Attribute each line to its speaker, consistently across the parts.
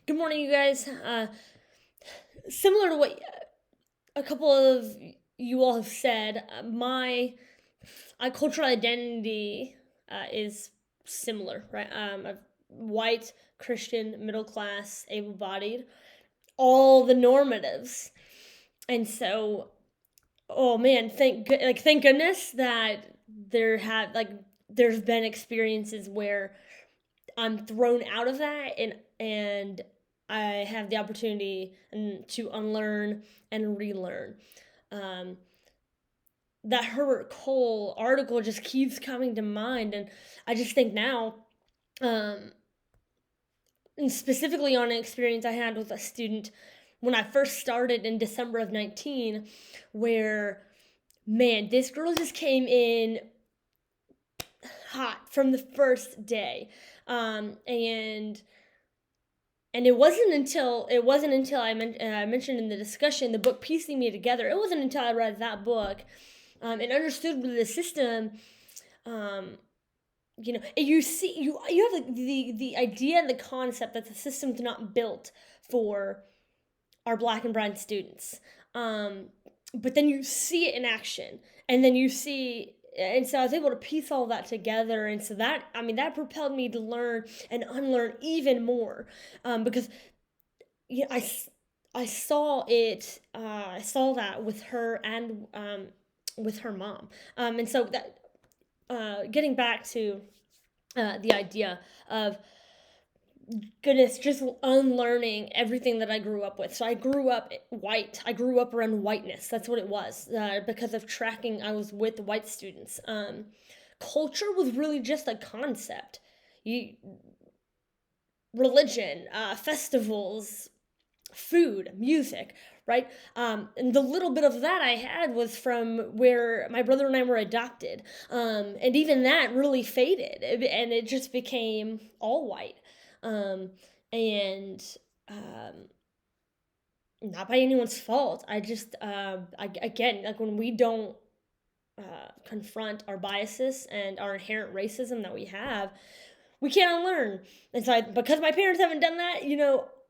Speaker 1: Good morning, you guys. Similar to what a couple of you all have said, my cultural identity is similar, right? I'm white, Christian, middle class, able bodied, all the normatives. And so, oh man, thank goodness that there's been experiences where I'm thrown out of that and I have the opportunity to unlearn and relearn. Um, that Herbert Cole article just keeps coming to mind, and I just think now, um, and specifically on an experience I had with a student when I first started in December of 19, where man, this girl just came in hot from the first day, and it wasn't until I mentioned in the discussion the book Piecing Me Together. It wasn't until I read that book and understood the system. Um, you have the idea and the concept that the system's not built for our black and brown students. But then you see it in action, and then you see, and so I was able to piece all that together, and so that propelled me to learn and unlearn even more, because yeah, I saw it. I saw that with her and with her mom, and so that getting back to the idea of goodness, just unlearning everything that I grew up with. So I grew up white. I grew up around whiteness. That's what it was. Because of tracking, I was with white students. Culture was really just a concept. You religion, festivals, food, music, right? And the little bit of that I had was from where my brother and I were adopted. And even that really faded, and it just became all white. Um, and um, Not by anyone's fault. Again, like when we don't confront our biases and our inherent racism that we can't unlearn. And so, because my parents haven't done that,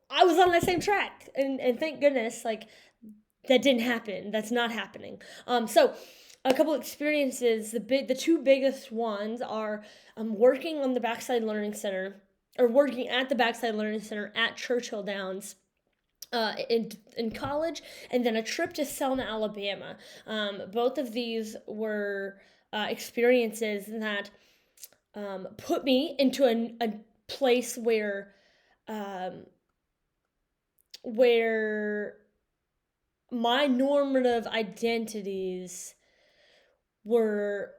Speaker 1: I was on that same track, and thank goodness, like that didn't happen. That's not happening. So a couple experiences. The two biggest ones are working on the Backside Learning Center, or working at the Backside Learning Center at Churchill Downs. In college, and then a trip to Selma, Alabama. Both of these were experiences that put me into a place um, where my normative identities were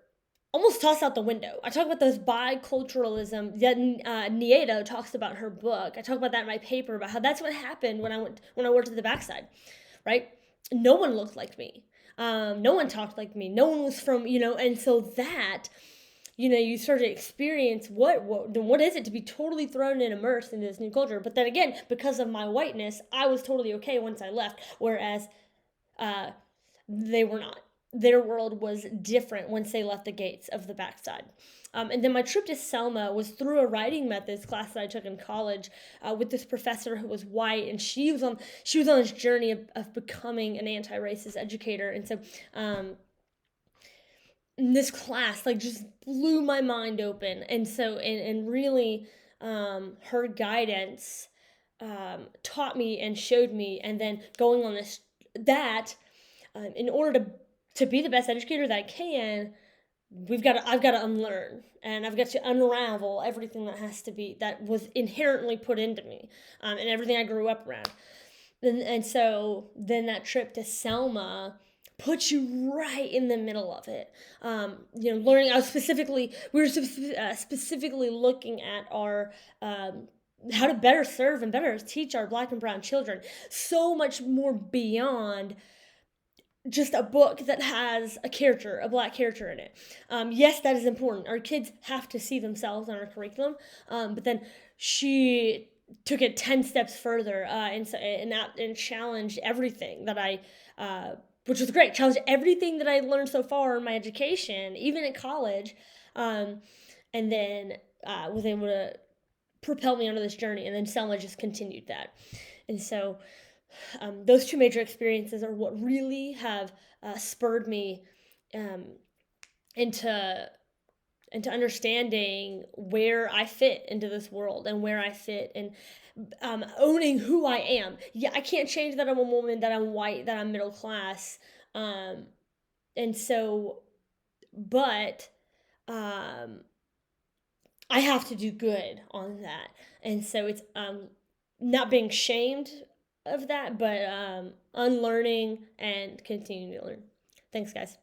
Speaker 1: almost tossed out the window. I talk about this biculturalism that Nieto talks about in her book. I talk about that in my paper about how that's what happened when I worked at the Backside, right? No one looked like me. No one talked like me. No one was from, and so that, you start to experience what is it to be totally thrown and immersed into this new culture. But then again, because of my whiteness, I was totally okay once I left, whereas uh, they were not. Their world was different once they left the gates of the Backside. And then my trip to Selma was through a writing methods class that I took in college with this professor who was white, and she was on this journey of becoming an anti-racist educator. And so this class like just blew my mind open, and so and really her guidance taught me and showed me, and then going on this that in order to be the best educator that I can, I've got to unlearn, and I've got to unravel everything that was inherently put into me, and everything I grew up around. And so then that trip to Selma puts you right in the middle of it. Learning. We were specifically looking at our how to better serve and better teach our black and brown children. So much more beyond just a book that has a black character in it. Yes, that is important. Our kids have to see themselves in our curriculum, but then she took it 10 steps further, and challenged everything that which was great, challenged everything that I learned so far in my education, even at college, and then was able to propelled me onto this journey. And then Selma just continued that. And so those two major experiences are what really have spurred me um, into understanding where I fit into this world and where I fit, and owning who I am. Yeah, I can't change that I'm a woman, that I'm white, that I'm middle class. Um, and so, but um, I have to do good on that. And so it's not being shamed of that, but unlearning and continuing to learn. Thanks, guys.